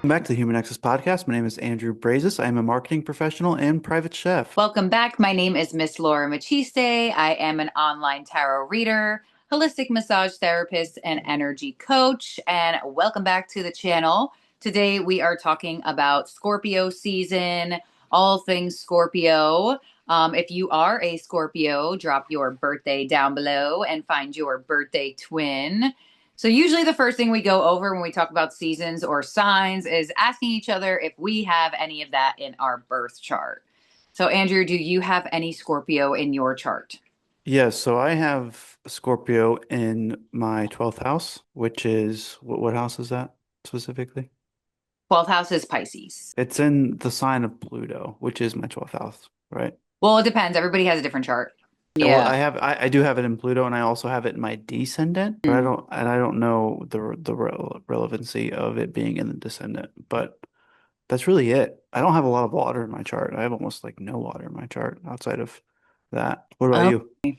Welcome back to the Human Nexus podcast. My name is Andrew Brazis. I am a marketing professional and private chef. Welcome back. My name is Miss Laura Machiste. I am an online tarot reader, holistic massage therapist, and energy coach. And welcome back to the channel. Today we are talking about Scorpio season, all things Scorpio. If you are a Scorpio, drop your birthday down below and find your birthday twin. So usually the first thing we go over when we talk about seasons or signs is asking each other if we have any of that in our birth chart. So, Andrew, do you have any Scorpio in your chart? Yes, so I have Scorpio in my 12th house, which is what house is that specifically? 12th house is Pisces. It's in the sign of Pluto, which is my 12th house, right? Well, it depends. Everybody has a different chart. Well, Yeah. I do have it in Pluto, and I also have it in my descendant, but Mm. I don't know the relevancy of it being in the descendant, but that's really it. I don't have a lot of water in my chart. I have almost like no water in my chart outside of that. What about Oh. you?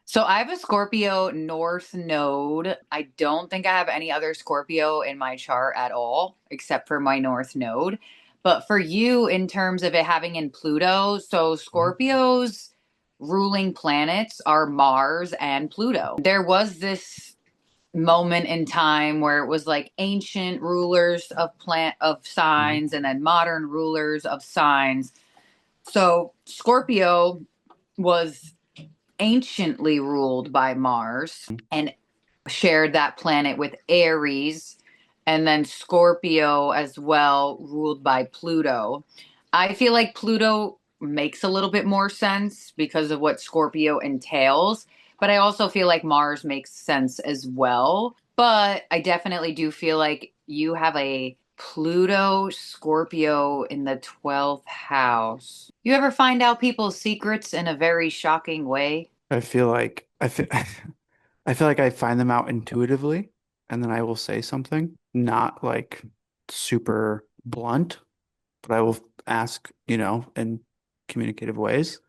So I have a Scorpio North node. I don't think I have any other Scorpio in my chart at all, except for my North node. But for you, in terms of it having in Pluto, so Mhm. Scorpio's ruling planets are Mars and Pluto. There was this moment in time where it was like ancient rulers of Mhm. signs and then modern rulers of signs. So Scorpio was anciently ruled by Mars and shared that planet with Aries, and then Scorpio as well ruled by Pluto. I feel like Pluto makes a little bit more sense because of what Scorpio entails, but I also feel like Mars makes sense as well. But I definitely do feel like you have a Pluto Scorpio in the 12th house. You ever find out people's secrets in a very shocking way? I feel like I feel like I find them out intuitively, and then I will say something, not like super blunt, but I will ask, in communicative ways.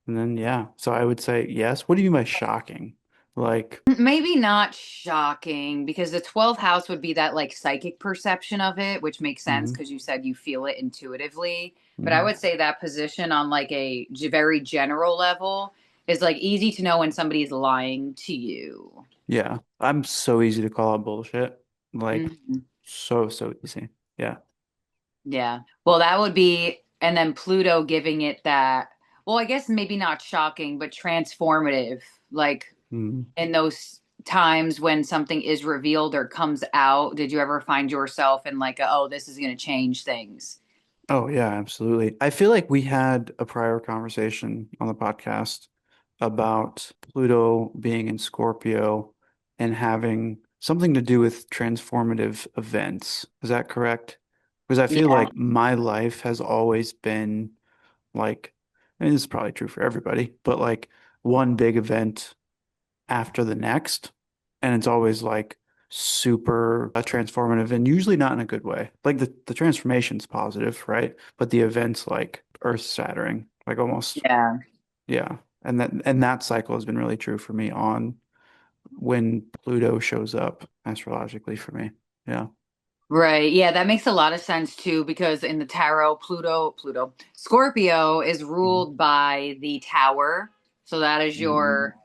And then yeah, so I would say yes. What do you mean by shocking? Like, Maybe not shocking because the 12th house would be that like psychic perception of it, which makes sense mhm, because you said you feel it intuitively. But I mhm. would say that position on like a very general level is like easy to know when somebody's lying to you. Yeah, I'm so easy to call out bullshit. Like, Mhm. so easy. Yeah. Yeah. Well, that would be, and then Pluto giving it that, well, I guess maybe not shocking, but transformative. Like Mhm. in those times when something is revealed or comes out, did you ever find yourself in like, oh, this is going to change things? Oh, yeah, absolutely. I feel like we had a prior conversation on the podcast about Pluto being in Scorpio and having something to do with transformative events. Is that correct? Because I feel Yeah. like my life has always been like, and this is probably true for everybody, but like one big event after the next. And it's always like super transformative and usually not in a good way. Like the transformation's positive, right? But the event's like earth shattering, like almost, Yeah. yeah. And that cycle has been really true for me on when Pluto shows up astrologically for me. Yeah. Right. Yeah, that makes a lot of sense too, because in the tarot, Scorpio is Mhm. ruled by the tower. So that is Mhm. your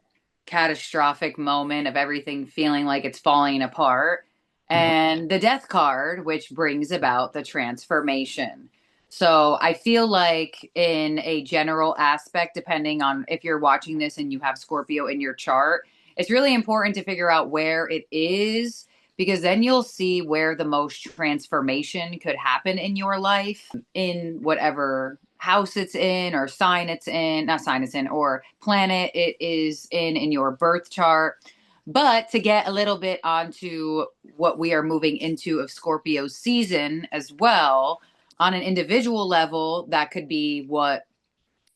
catastrophic moment of everything feeling like it's falling apart. Yeah. And the death card, which brings about the transformation. So I feel like, in a general aspect, depending on if you're watching this and you have Scorpio in your chart, it's really important to figure out where it is because then you'll see where the most transformation could happen in your life in whatever house it's in or sign it's in, not sign it's in, or planet it is in your birth chart. But to get a little bit onto what we are moving into of Scorpio season as well, on an individual level, that could be what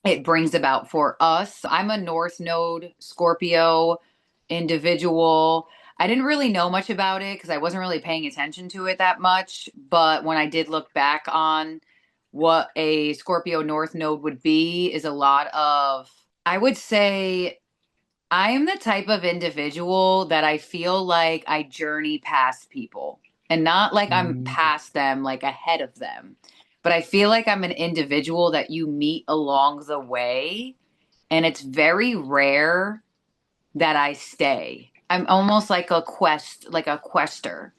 it brings about for us. I'm a North Node Scorpio individual. I didn't really know much about it because I wasn't really paying attention to it that much. But when I did look back on what a Scorpio North Node would be, is a lot of, I would say, I am the type of individual that I feel like I journey past people and not like I'm Mm, past them, like ahead of them. But I feel like I'm an individual that you meet along the way, and it's very rare that I stay. I'm almost like a quester.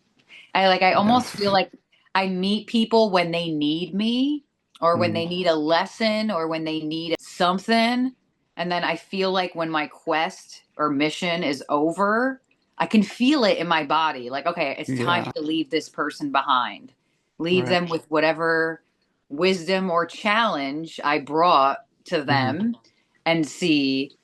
I yeah. almost feel like I meet people when they need me or when Mm, they need a lesson or when they need something. And then I feel like when my quest or mission is over, I can feel it in my body. Like, okay, it's time yeah. to leave this person behind. Leave Right. them with whatever wisdom or challenge I brought to Hmm. them and see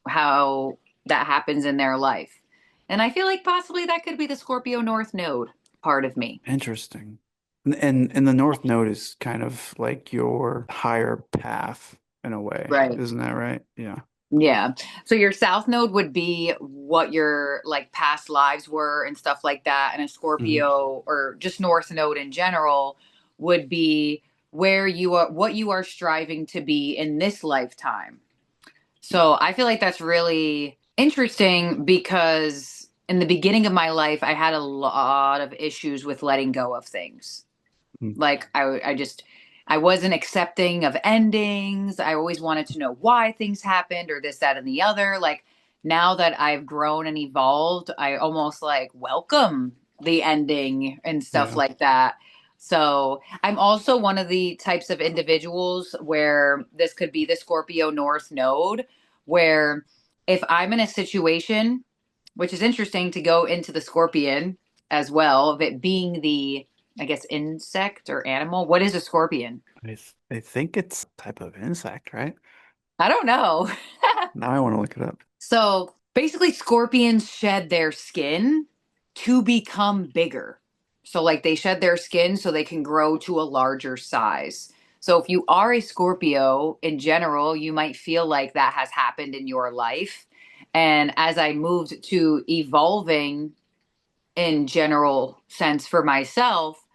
how that happens in their life. And I feel like possibly that could be the Scorpio North Node part of me. Interesting. And the North Node is kind of like your higher path in a way. Right. Isn't that right? Yeah. Yeah. So your South Node would be what your like past lives were and stuff like that. And a Hmm. Scorpio or just North Node in general would be where you are, what you are striving to be in this lifetime. So I feel like that's really interesting because in the beginning of my life, I had a lot of issues with letting go of things. Like I just I wasn't accepting of endings. I always wanted to know why things happened or this, that, and the other. Like now that I've grown and evolved, I almost like welcome the ending and stuff Yeah. like that. So I'm also one of the types of individuals where this could be the Scorpio North node, where if I'm in a situation, which is interesting to go into the Scorpion as well, of it being the I guess insect or animal. What is a scorpion? I think it's a type of insect, right? I don't know. Now I want to look it up. So basically, scorpions shed their skin to become bigger. So, like, they shed their skin so they can grow to a larger size. So, if you are a Scorpio in general, you might feel like that has happened in your life. And as I moved to evolving in general sense for myself,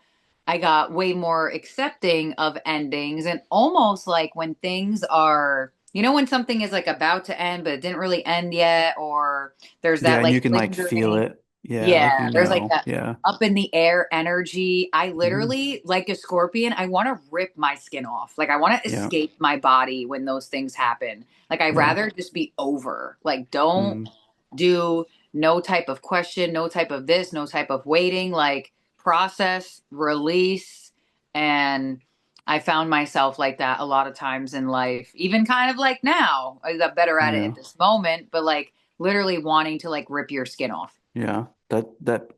I got way more accepting of endings and almost like when things are, when something is like about to end, but it didn't really end yet, or there's Yeah, that and like you can like feel lingering, it. Yeah, like yeah, you there's like know. that Yeah. up in the air energy. I Hmm. literally, like a scorpion, I want to rip my skin off. Like I want to Yeah. escape my body when those things happen. Like I'd Yeah. rather just be over. Like don't Mm, do no type of question, no type of this, no type of waiting. Like process, release, and I found myself like that a lot of times in life, even kind of like now. I'm better at it yeah. at this moment, but like literally wanting to like rip your skin off. Yeah. That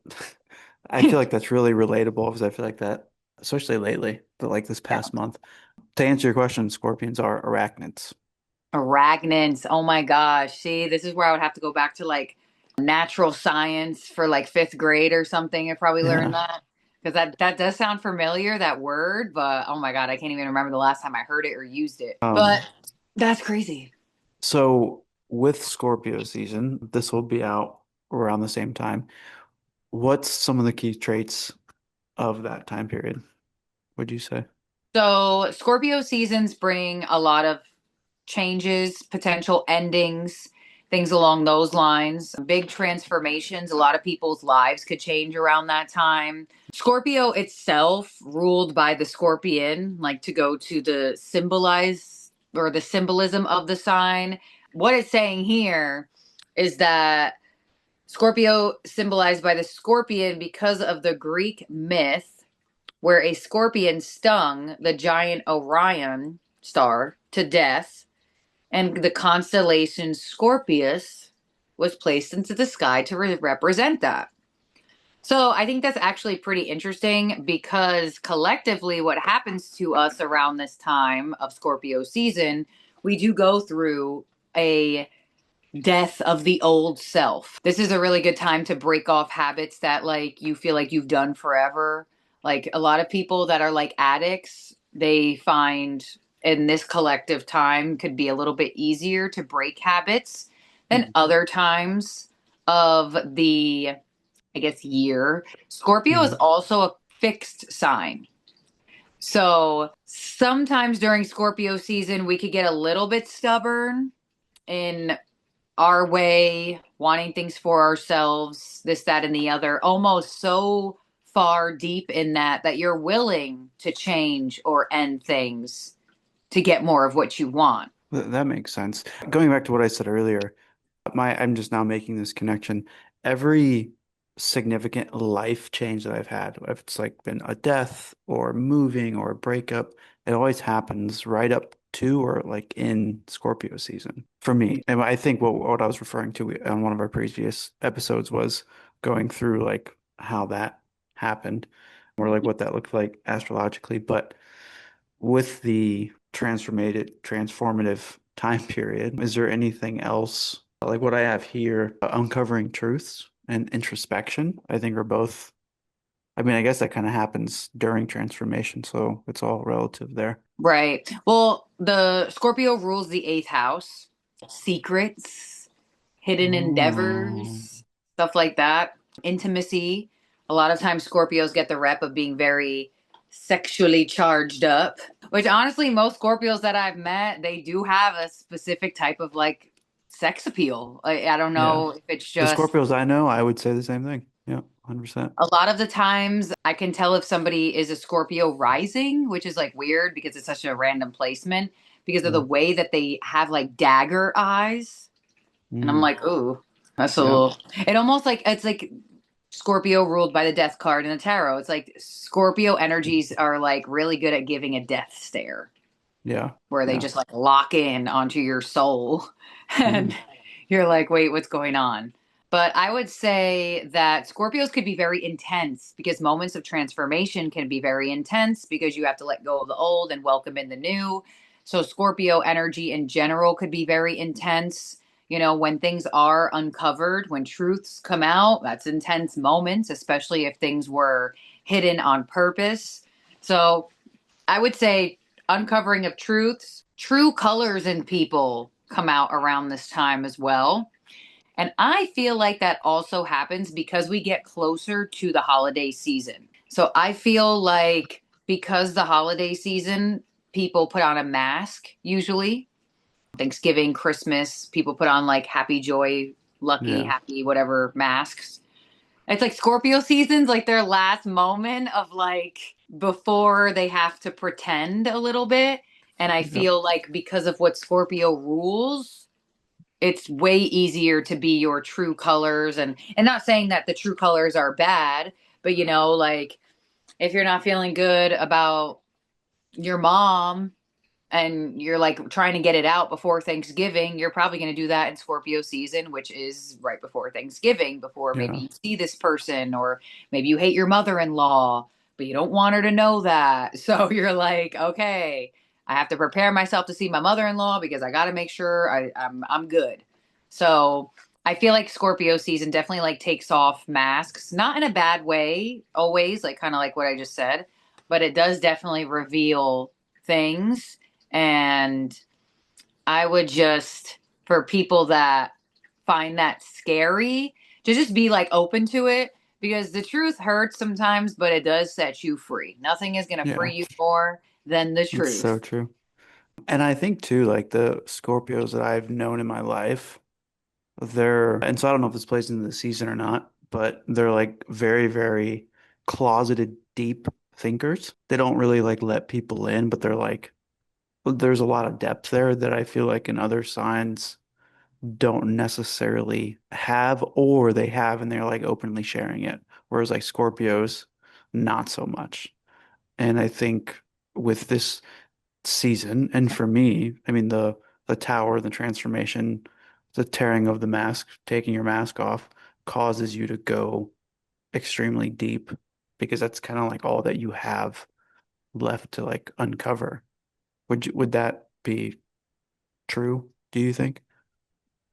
I feel like that's really relatable because I feel like that, especially lately, but like this Yeah. past month. To answer your question, scorpions are arachnids. Arachnids. Oh my gosh. See, this is where I would have to go back to like natural science for like fifth grade or something. I probably learned Yeah. that because that does sound familiar, that word, but oh my God, I can't even remember the last time I heard it or used it. But Um, that's crazy. so with Scorpio season, this will be out around the same time. What's some of the key traits of that time period, would you say? So, Scorpio seasons bring a lot of changes, potential endings, things along those lines, big transformations. A lot of people's lives could change around that time. Scorpio itself, ruled by the scorpion, like to go to the symbolize or the symbolism of the sign. What it's saying here is that Scorpio symbolized by the scorpion because of the Greek myth where a scorpion stung the giant Orion star to death, and the constellation Scorpius was placed into the sky to represent that. So I think that's actually pretty interesting because collectively, what happens to us around this time of Scorpio season, we do go through a death of the old self. This is a really good time to break off habits that like you feel like you've done forever. Like a lot of people that are like addicts, they find in this collective time could be a little bit easier to break habits than Mhm. other times of the I guess year. Scorpio is Mhm. also a fixed sign. So sometimes during Scorpio season, we could get a little bit stubborn in our way, wanting things for ourselves, this, that, and the other, almost so far deep in that you're willing to change or end things to get more of what you want. That makes sense. Going back to what I said earlier, I'm just now making this connection. Every significant life change that I've had, if it's like been a death or moving or a breakup, it always happens right up to or like in Scorpio season for me. And I think what I was referring to on one of our previous episodes was going through like how that happened or like what that looked like astrologically. But with the transformative time period, is there anything else like what I have here, uncovering truths and introspection? I think are both, I mean, I guess that kind of happens during transformation, so it's all relative there. Right. Well, the Scorpio rules the eighth house, secrets, hidden Oh, endeavors, stuff like that, intimacy. A lot of times, Scorpios get the rep of being very sexually charged up, which honestly, most Scorpios that I've met, they do have a specific type of like sex appeal. I don't yeah. know if it's The just Scorpios I know, I would say the same thing. Yeah, 100%. a lot of the times I can tell if somebody is a Scorpio rising, which is like weird because it's such a random placement because of the Mm. way that they have like dagger eyes. And I'm Mm. like, ooh, that's a Yeah, little, it almost like, it's like Scorpio ruled by the death card in the tarot. It's like Scorpio energies are like really good at giving a death stare yeah, where they yeah. just like lock in onto your soul and Mm. you're like, wait, what's going on? But I would say that Scorpios could be very intense because moments of transformation can be very intense because you have to let go of the old and welcome in the new. So Scorpio energy in general could be very intense. You know, when things are uncovered, when truths come out, that's intense moments, especially if things were hidden on purpose. So I would say uncovering of truths, true colors in people come out around this time as well. And I feel like that also happens because we get closer to the holiday season. So I feel like because the holiday season, people put on a mask usually. Thanksgiving, Christmas, people put on like happy, joy, lucky, Yeah, happy, whatever masks. It's like Scorpio season's like their last moment of like before they have to pretend a little bit. And I yeah, feel like because of what Scorpio rules, it's way easier to be your true colors and not saying that the true colors are bad, but you know, like if you're not feeling good about your mom and you're like trying to get it out before Thanksgiving, you're probably going to do that in Scorpio season, which is right before Thanksgiving, before maybe yeah, you see this person, or maybe you hate your mother in law, but you don't want her to know that. So you're like, okay, I have to prepare myself to see my mother in law because I got to make sure I'm good. So I feel like Scorpio season definitely like takes off masks, not in a bad way, always, like kind of like what I just said, but it does definitely reveal things and I would just, for people that find that scary, to just be like open to it because the truth hurts sometimes, but it does set you free. Nothing is going to yeah. free you more than the That's so truth. true. And I think too, like the Scorpios that I've known in my life, and so I don't know if this plays into the season or not, but they're like very, very closeted, deep thinkers. They don't really like let people in, but they're like, there's a lot of depth there that I feel like in other signs don't necessarily have, or they have and they're like openly sharing it. Whereas like Scorpios, not so much. And I think with this season, and for me, I mean the tower, the transformation, the tearing of the mask, taking your mask off causes you to go extremely deep because that's kind of like all that you have left to like uncover. Would that be true, do you think?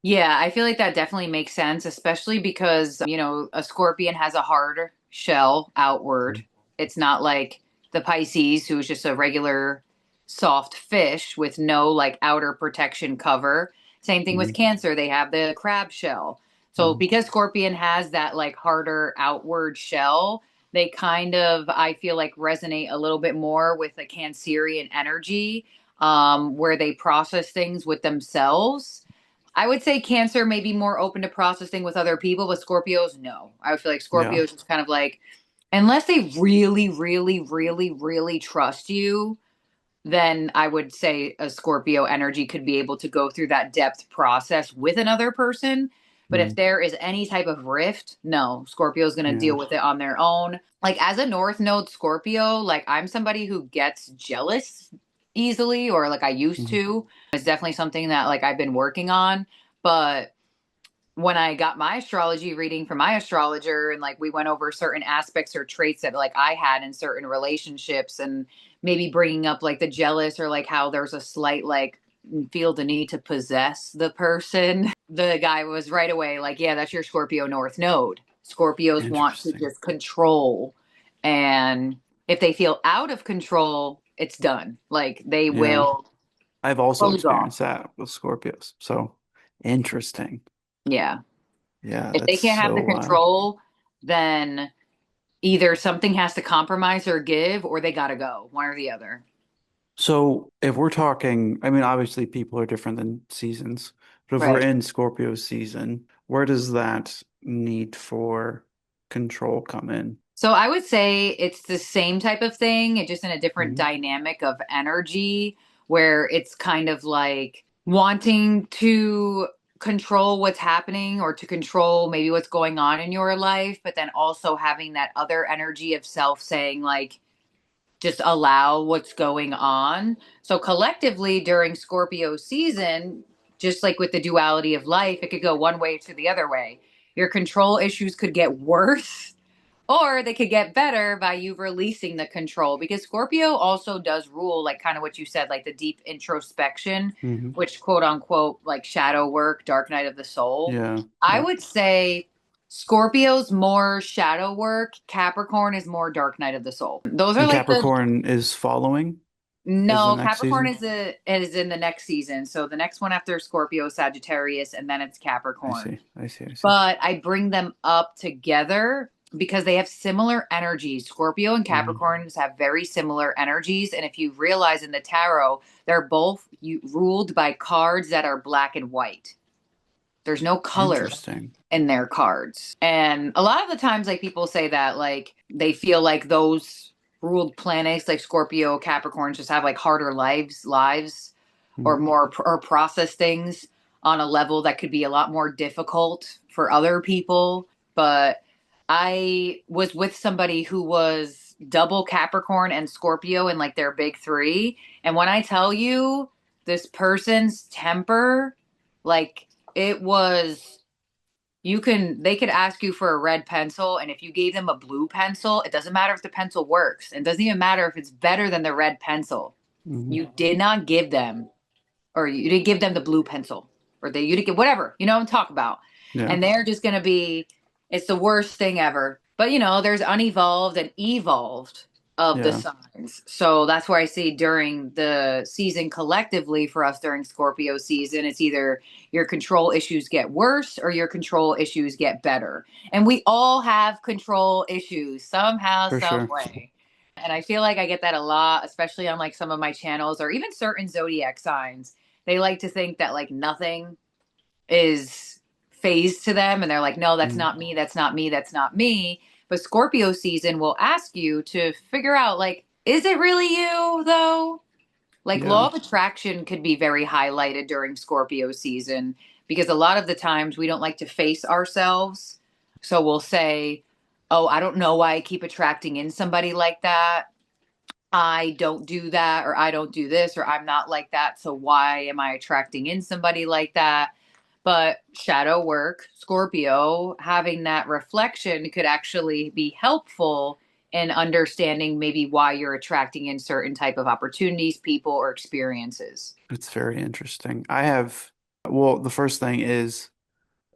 Yeah, I feel like that definitely makes sense, especially because, you know, a scorpion has a hard shell outward. It's not like the Pisces, who is just a regular soft fish with no like outer protection cover. Same thing with Mm-hmm. Cancer, they have the crab shell. So Hmm. because Scorpion has that like harder outward shell, they kind of, I feel like, resonate a little bit more with the Cancerian energy, where they process things with themselves. I would say Cancer may be more open to processing with other people, but Scorpios, no. I would feel like Yeah. Scorpios is kind of like unless they really, really, really, really trust you, then I would say a Scorpio energy could be able to go through that depth process with another person. But if Mm, there is any type of rift, no, Scorpio is going to yeah. deal with it on their own. Like as a North Node Scorpio, like I'm somebody who gets jealous easily, or like I used Mm, to. It's definitely something that like I've been working on. But when I got my astrology reading from my astrologer and like we went over certain aspects or traits that like I had in certain relationships and maybe bringing up like the jealous or like how there's a slight like feel the need to possess the person. The guy was right away like, yeah, that's your Scorpio North Node. Scorpios want to interesting. just control, and if they feel out of control, it's done. Like they Yeah. will I've also close off. experienced that with Scorpios. So interesting. Yeah. Yeah, If they that's can't have so the wild. control, then either something has to compromise or give, or they got to go, one or the other. So if we're talking, I mean, obviously people are different than seasons, but if we're Right. in Scorpio season, where does that need for control come in? So I would say it's the same type of thing, it just in a different Hmm. dynamic of energy where it's kind of like wanting to control what's happening or to control maybe what's going on in your life, but then also having that other energy of self saying like just allow what's going on. So collectively during Scorpio season, just like with the duality of life, it could go one way to the other way. Your control issues could get worse or they could get better by you releasing the control because Scorpio also does rule like kind of what you said like the deep introspection, Hmm. which quote unquote like shadow work, dark night of the soul. Yeah. I Yeah. would say Scorpio's more shadow work, Capricorn is more dark night of the soul. Those are And like the Capricorn is following is the no, next Capricorn season. is in the next season. So the next one after Scorpio, Sagittarius, and then it's I Capricorn. see. I see. I see. But I bring them up together because they have similar energies. Scorpio and Hmm. Capricorns have very similar energies. And if you realize in the tarot, they're both ruled by cards that are black and white. There's no color Interesting. in their cards. And a lot of the times, like people say that, like they feel like those ruled planets, like Scorpio, Capricorn, just have like harder lives, or Hmm. more or process things on a level that could be a lot more difficult for other people. But I was with somebody who was double Capricorn and Scorpio in like their big three. And when I tell you this person's temper, like it was they could ask you for a red pencil, and if you gave them a blue pencil, it doesn't matter if the pencil works. It doesn't even matter if it's better than the red pencil. Hmm. You did not give them, or you didn't give them the blue pencil, or you didn't get whatever, you know what I'm talking about. Yeah. And they're just gonna be, it's the worst thing ever. But there's unevolved and evolved of the Yeah. signs. So that's where I see during the season collectively for us during Scorpio season, it's either your control issues get worse or your control issues get better. And we all have control issues somehow, For some sure. way. And I feel like I get that a lot, especially on like some of my channels or even certain zodiac signs. They like to think that like nothing is phased to them. And they're like, no, that's Mm. not me. That's not me. That's not me. But Scorpio season will ask you to figure out like, is it really you though? Like Yeah. law of attraction could be very highlighted during Scorpio season because a lot of the times we don't like to face ourselves. So we'll say, oh, I don't know why I keep attracting in somebody like that. I don't do that, or I don't do this, or I'm not like that. So why am I attracting in somebody like that? But shadow work, Scorpio, having that reflection could actually be helpful in understanding maybe why you're attracting in certain type of opportunities, people, or experiences. It's very interesting. Well, the first thing is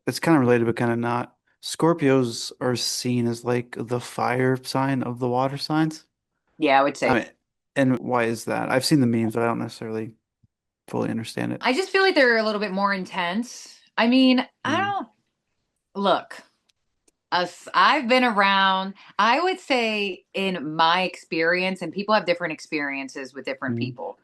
it's kind of related, but kind of not. Scorpios are seen as like the fire sign of the water signs. Yeah, I would I say. mean, and why is that? I've seen the memes, but I don't necessarily fully understand it. I just feel like they're a little bit more intense. I mean, I Mm, don't look. Us, I've been around, I would say in my experience, and people have different experiences with different mm, people.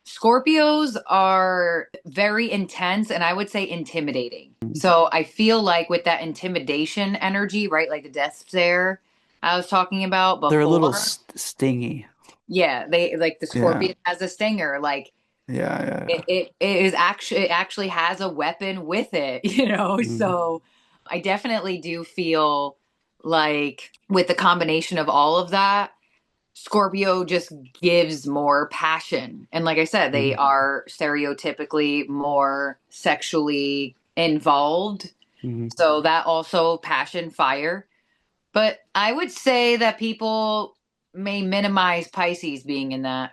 Scorpios are very intense and I would say intimidating. mm. So I feel like with that intimidation energy, right? Like the death's there. I was talking about They're a little before. stingy. Yeah, they like the Yeah. scorpion has a stinger. Like Yeah, yeah, yeah. it actually has a weapon with it, you know? Mhm. So I definitely do feel like with the combination of all of that, Scorpio just gives more passion. And like I said, they Mhm. are stereotypically more sexually involved. Mhm. So that also passion, fire. But I would say that people may minimize Pisces being in that.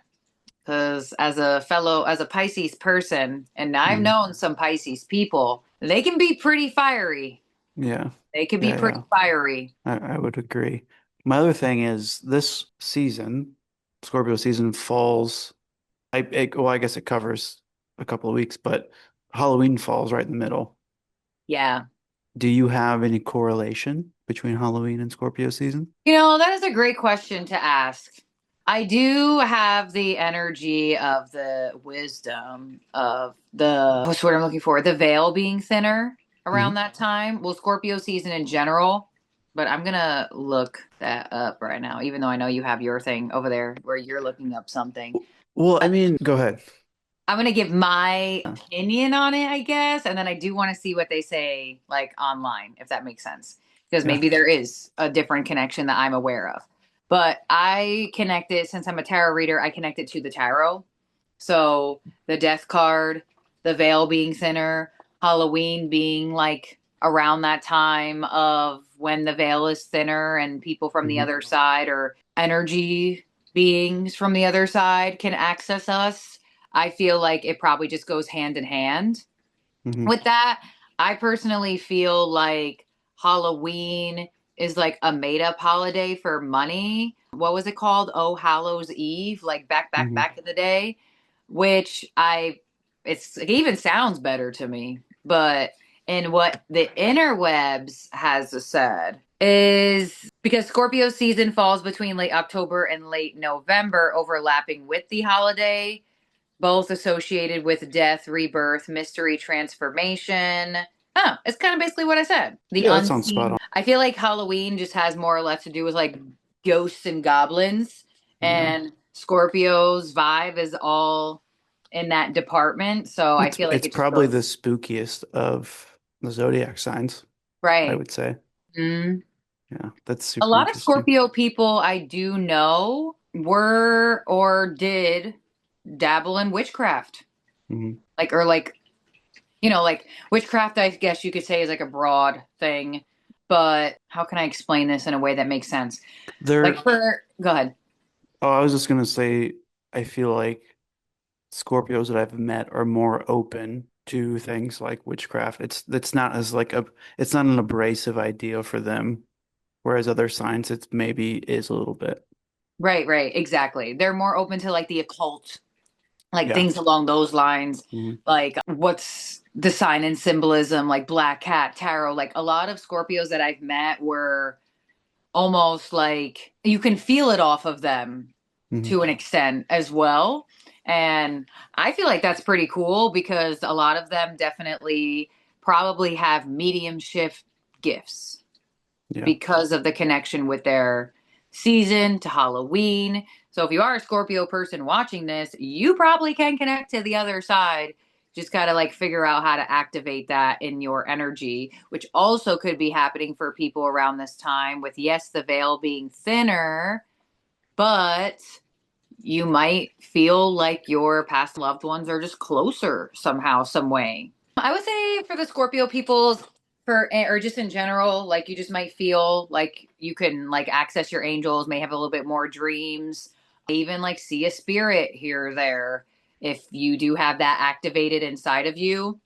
Because as a Pisces person, and I've Mhm. known some Pisces people, they can be pretty fiery. Yeah. They can be Yeah, pretty yeah. fiery. I would agree. My other thing is this season, Scorpio season falls. Well, I guess it covers a couple of weeks, but Halloween falls right in the middle. Yeah. Do you have any correlation between Halloween and Scorpio season? You know, that is a great question to ask. I do have the energy of the wisdom of what's the word I'm looking for? The veil being thinner around Mhm. that time. Well, Scorpio season in general, but I'm gonna look that up right now, even though I know you have your thing over there where you're looking up something. Well, I mean, go ahead. I'm gonna give my Yeah. opinion on it, I guess, and then I do want to see what they say like online, if that makes sense, because Yeah. maybe there is a different connection that I'm aware of. But I connect it since I'm a tarot reader. I connect it to the tarot. So the death card, the veil being thinner, Halloween being like around that time of when the veil is thinner and people from the Hmm. other side or energy beings from the other side can access us. I feel like it probably just goes hand in hand Hmm. with that. I personally feel like Halloween is like a made up holiday for money. What was it called? Oh Hallows Eve, like Hmm. back in the day, which it even sounds better to me. But in what the interwebs has said is because Scorpio season falls between late October and late November, overlapping with the holiday, both associated with death, rebirth, mystery, transformation. Oh, it's kind of basically what I said. The Yeah, that sounds spot unseen. on. I feel like Halloween just has more or less to do with like ghosts and goblins, Yeah. and Scorpio's vibe is all in that department. So I feel like It's it just probably goes the spookiest of the zodiac signs, I right. would say. Mm. Yeah, that's A super lot of interesting. Scorpio people I do know were or did dabble in witchcraft, Hmm. like like witchcraft, I guess you could say is like a broad thing, but how can I explain this in a way that makes sense? Like There, go ahead. oh, I was just gonna say, I feel like Scorpios that I've met are more open to things like witchcraft. It's not as like it's not an abrasive idea for them, whereas other signs it's maybe is a little bit. Right, right, exactly. They're more open to like the occult, like Yeah. things along those lines, Hmm. like what's the sign and symbolism, like black cat, tarot. Like a lot of Scorpios that I've met were almost like you can feel it off of them Hmm. to an extent as well. And I feel like that's pretty cool because a lot of them definitely probably have mediumship gifts Yeah. because of the connection with their season to Halloween. So if you are a Scorpio person watching this, you probably can connect to the other side. Just gotta like figure out how to activate that in your energy, which also could be happening for people around this time with, yes, the veil being thinner, but you might feel like your past loved ones are just closer somehow, some way. I would say for the Scorpio people, or just in general, like you just might feel like you can like access your angels, may have a little bit more dreams, even like see a spirit here or there if you do have that activated inside of you.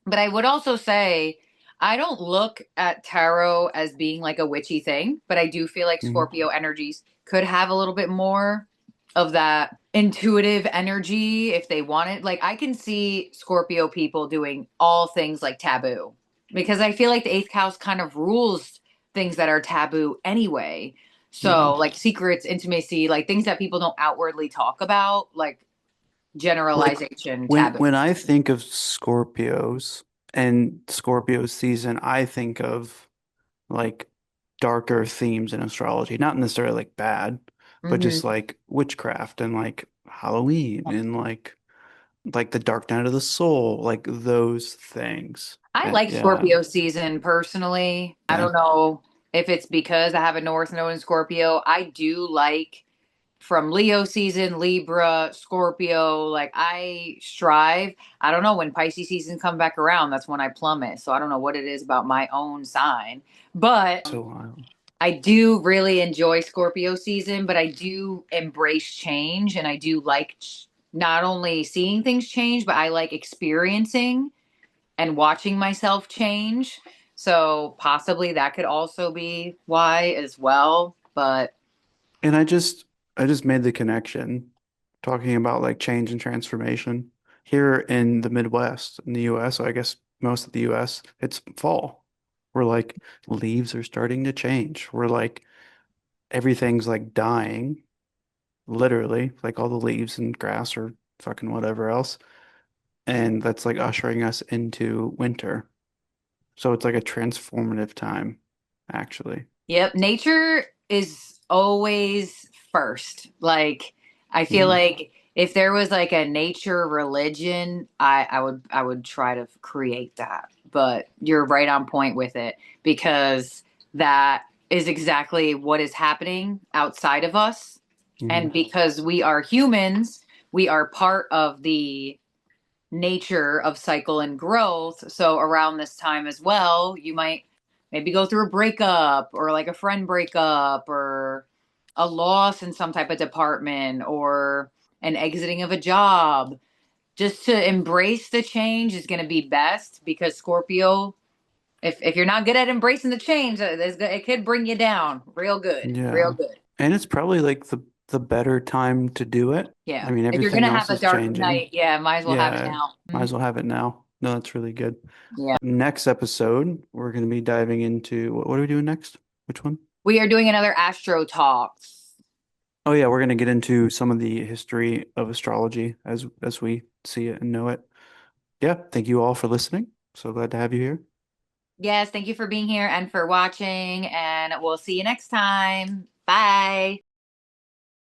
But I would also say I don't look at tarot as being like a witchy thing, but I do feel like Hmm. Scorpio energies could have a little bit more of that intuitive energy if they wanted. Like I can see Scorpio people doing all things like taboo because I feel like the eighth house kind of rules things that are taboo anyway. Yeah. So like secrets, intimacy, like things that people don't outwardly talk about, like Like generalization, when taboo. I think of Scorpios and Scorpio season, I think of like darker themes in astrology. Not necessarily like bad, but Hmm. just like witchcraft and like Halloween and like the dark night of the soul, like those things. I And like yeah, Scorpio season personally. I yeah. don't know if it's because I have a North Node in Scorpio. I do like from Leo season, Libra, Scorpio. Like I strive. I don't know when Pisces season come back around. That's when I plummet. So I don't know what it is about my own sign, but So wild. I do really enjoy Scorpio season. But I do embrace change, and I do like not only seeing things change, but I like experiencing and watching myself change. So possibly that could also be why as well. But And I just made the connection talking about like change and transformation. Here in the Midwest, in the US, I guess most of the US, it's fall. We're like leaves are starting to change. We're like everything's like dying, literally, like all the leaves and grass or fucking whatever else. And that's like ushering us into winter. So it's like a transformative time, actually. yep, nature is always first. Like I feel Mm, like if there was like a nature religion, I would try to create that. But you're right on point with it because that is exactly what is happening outside of us. And mhm. because we are humans, we are part of the nature of cycle and growth. So around this time as well, you might maybe go through a breakup or like a friend breakup or a loss in some type of department or an exiting of a job. Just to embrace the change is going to be best because Scorpio, if you're not good at embracing the change, it could bring you down real good, real Yeah. good. And it's probably like the better time to do it. Yeah. I mean, If you're everything gonna have else a is dark changing. night, yeah, might as well have it Yeah, now. might Mhm. as well have it now. No, that's really good. Yeah. Next episode, we're going to be diving into what are we doing next? Which one? We are doing another Astro Talks. Oh yeah, we're going to get into some of the history of astrology as we see it and know it. Yeah, thank you all for listening. So glad to have you here. Yes, thank you for being here and for watching, and we'll see you next time. Bye.